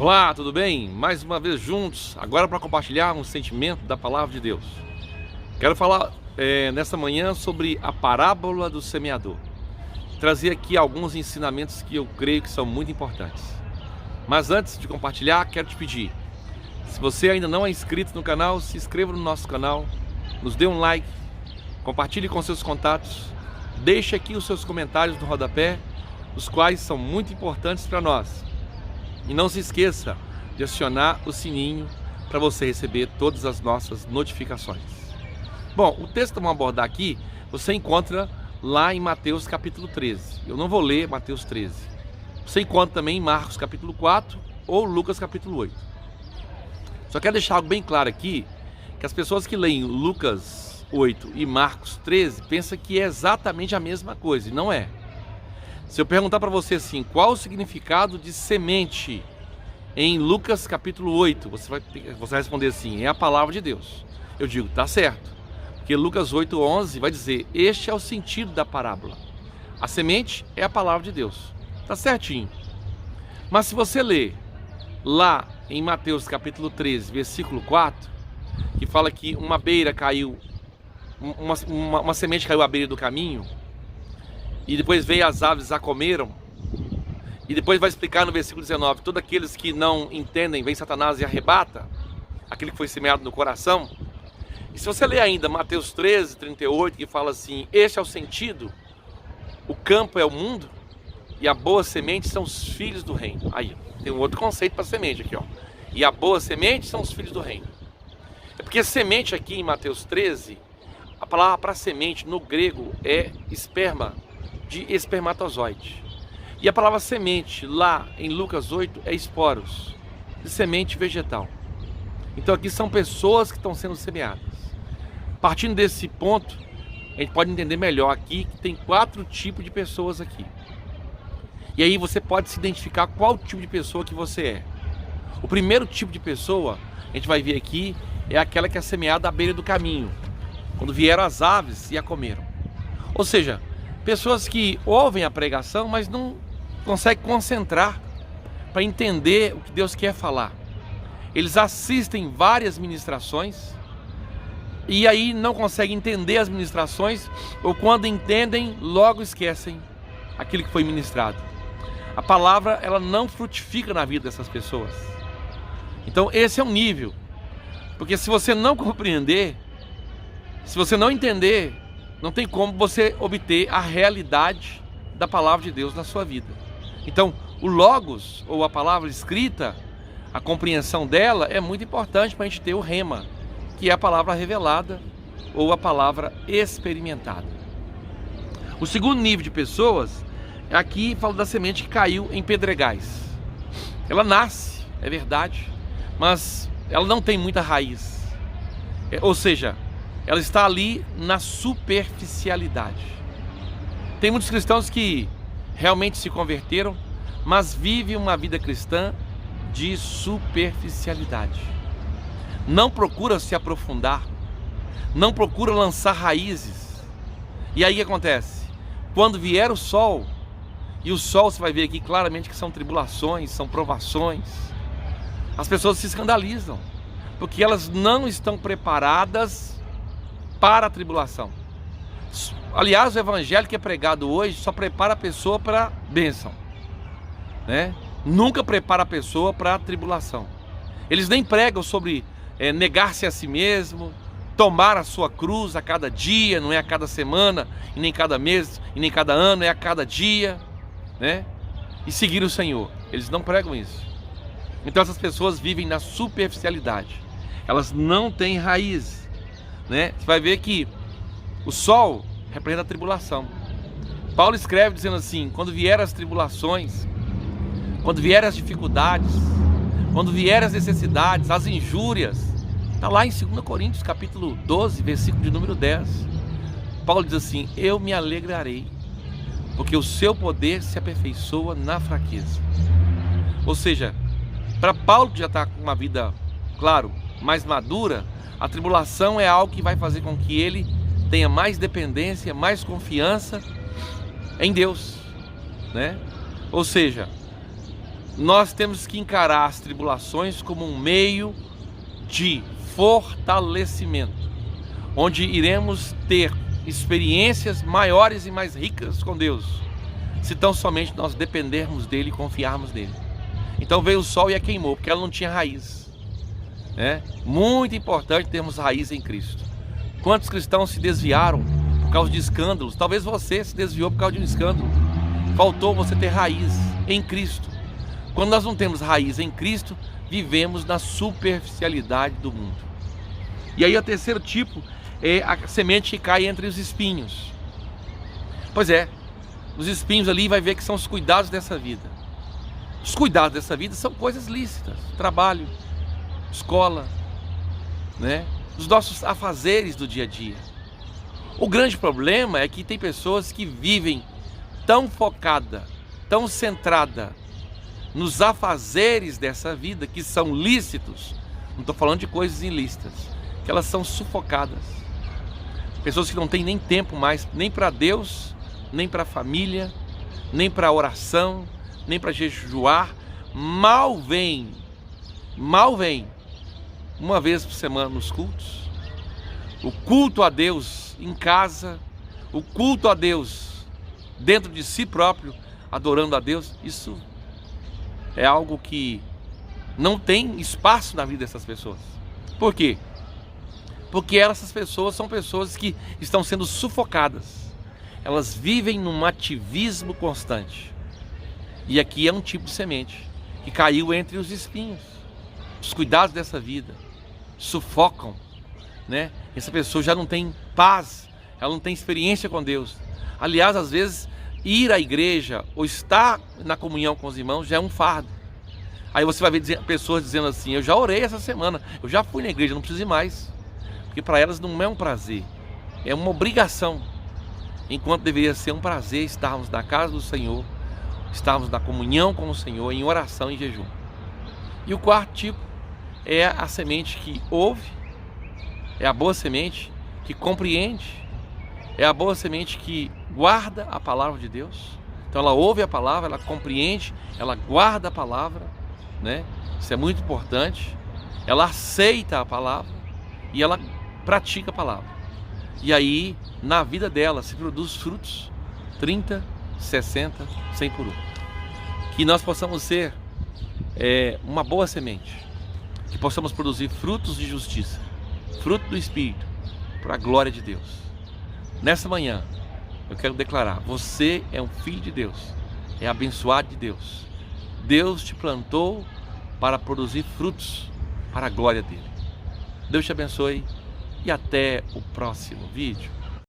Olá, tudo bem? Mais uma vez juntos, agora para compartilhar um sentimento da Palavra de Deus. Quero falar nessa manhã sobre a parábola do semeador. Trazer aqui alguns ensinamentos que eu creio que são muito importantes. Mas antes de compartilhar, quero te pedir, se você ainda não é inscrito no canal, se inscreva no nosso canal, nos dê um like, compartilhe com seus contatos, deixe aqui os seus comentários no rodapé, os quais são muito importantes para nós. E não se esqueça de acionar o sininho para você receber todas as nossas notificações. Bom, o texto que vamos abordar aqui, você encontra lá em Mateus capítulo 13. Eu não vou ler Mateus 13. Você encontra também em Marcos capítulo 4 ou Lucas capítulo 8. Só quero deixar algo bem claro aqui, que as pessoas que leem Lucas 8 e Marcos 13 pensam que é exatamente a mesma coisa, e não é. Se eu perguntar para você assim, qual o significado de semente em Lucas capítulo 8, você vai responder assim, é a palavra de Deus. Eu digo, tá certo, porque Lucas 8:11 vai dizer, este é o sentido da parábola. A semente é a palavra de Deus, tá certinho. Mas se você ler lá em Mateus capítulo 13, versículo 4, que fala que uma beira caiu, uma semente caiu à beira do caminho, e depois veio as aves a comeram, e depois vai explicar no versículo 19, todos aqueles que não entendem, vem Satanás e arrebata, aquele que foi semeado no coração. E se você ler ainda Mateus 13, 38, que fala assim, este é o sentido, o campo é o mundo, e a boa semente são os filhos do reino. Aí, tem um outro conceito para semente aqui, ó. E a boa semente são os filhos do reino. É porque semente aqui em Mateus 13, a palavra para semente no grego é esperma, de espermatozoide. E a palavra semente lá em Lucas 8 é esporos, de semente vegetal. Então aqui são pessoas que estão sendo semeadas. Partindo desse ponto, a gente pode entender melhor aqui que tem 4 tipos de pessoas aqui. E aí você pode se identificar qual tipo de pessoa que você é. O primeiro tipo de pessoa, a gente vai ver aqui, é aquela que é semeada à beira do caminho, quando vieram as aves e a comeram. Ou seja, pessoas que ouvem a pregação, mas não conseguem concentrar para entender o que Deus quer falar. Eles assistem várias ministrações e aí não conseguem entender as ministrações, ou quando entendem, logo esquecem aquilo que foi ministrado. A palavra, ela não frutifica na vida dessas pessoas. Então esse é um nível, porque se você não compreender, se você não entender, não tem como você obter a realidade da palavra de Deus na sua vida. Então, o Logos, ou a palavra escrita, a compreensão dela é muito importante para a gente ter o rema, que é a palavra revelada, ou a palavra experimentada. O segundo nível de pessoas, aqui fala da semente que caiu em pedregais. Ela nasce, é verdade, mas ela não tem muita raiz. Ou seja, ela está ali na superficialidade. Tem muitos cristãos que realmente se converteram, mas vivem uma vida cristã de superficialidade. Não procura se aprofundar, não procura lançar raízes. E aí o que acontece? Quando vier o sol, e o sol você vai ver aqui claramente que são tribulações, são provações, as pessoas se escandalizam, porque elas não estão preparadas para a tribulação. Aliás, o evangelho que é pregado hoje só prepara a pessoa para a bênção, né? Nunca prepara a pessoa para a tribulação. Eles nem pregam sobre negar-se a si mesmo, tomar a sua cruz a cada dia, não é a cada semana, e nem cada mês, e nem cada ano, é a cada dia, né? E seguir o Senhor. Eles não pregam isso. Então essas pessoas vivem na superficialidade. Elas não têm raiz, né? Você vai ver que o sol representa a tribulação. Paulo escreve dizendo assim, quando vierem as tribulações, quando vierem as dificuldades, quando vierem as necessidades, as injúrias, está lá em 2 Coríntios capítulo 12, versículo de número 10. Paulo diz assim, eu me alegrarei, porque o seu poder se aperfeiçoa na fraqueza. Ou seja, para Paulo que já está com uma vida, claro, mais madura, a tribulação é algo que vai fazer com que ele tenha mais dependência, mais confiança em Deus, né? Ou seja, nós temos que encarar as tribulações como um meio de fortalecimento, onde iremos ter experiências maiores e mais ricas com Deus, se tão somente nós dependermos dele e confiarmos nele. Então veio o sol e a queimou, porque ela não tinha raiz, né? Muito importante termos raiz em Cristo. Quantos cristãos se desviaram por causa de escândalos? Talvez você se desviou por causa de um escândalo. Faltou você ter raiz em Cristo. Quando nós não temos raiz em Cristo, vivemos na superficialidade do mundo. E aí o terceiro tipo é a semente que cai entre os espinhos. Pois é, os espinhos ali vai ver que são os cuidados dessa vida. Os cuidados dessa vida são coisas lícitas, trabalho, escola, né? Os nossos afazeres do dia a dia. O grande problema é que tem pessoas que vivem tão focada, tão centrada nos afazeres dessa vida, que são lícitos, não estou falando de coisas ilícitas, que elas são sufocadas. Pessoas que não têm nem tempo mais, nem para Deus, nem para a família, nem para a oração, nem para jejuar. Mal vem uma vez por semana nos cultos. O culto a Deus em casa, o culto a Deus dentro de si próprio, adorando a Deus, isso é algo que não tem espaço na vida dessas pessoas. Por quê? Porque essas pessoas são pessoas que estão sendo sufocadas. Elas vivem num ativismo constante. E aqui é um tipo de semente que caiu entre os espinhos. Os cuidados dessa vida sufocam, né? Essa pessoa já não tem paz, ela não tem experiência com Deus. Aliás, às vezes, ir à igreja ou estar na comunhão com os irmãos já é um fardo. Aí você vai ver pessoas dizendo assim: eu já orei essa semana, eu já fui na igreja, não preciso ir mais. Porque para elas não é um prazer, é uma obrigação. Enquanto deveria ser um prazer estarmos na casa do Senhor, estarmos na comunhão com o Senhor, em oração e jejum. E o quarto tipo é a semente que ouve, é a boa semente que compreende, é a boa semente que guarda a palavra de Deus. Então ela ouve a palavra, ela compreende, ela guarda a palavra, né? Isso é muito importante. Ela aceita a palavra e ela pratica a palavra. E aí, na vida dela, se produz frutos 30, 60, 100 por um. Que nós possamos ser uma boa semente, que possamos produzir frutos de justiça, fruto do Espírito, para a glória de Deus. Nessa manhã, eu quero declarar: você é um filho de Deus, é abençoado de Deus. Deus te plantou para produzir frutos para a glória dele. Deus te abençoe e até o próximo vídeo.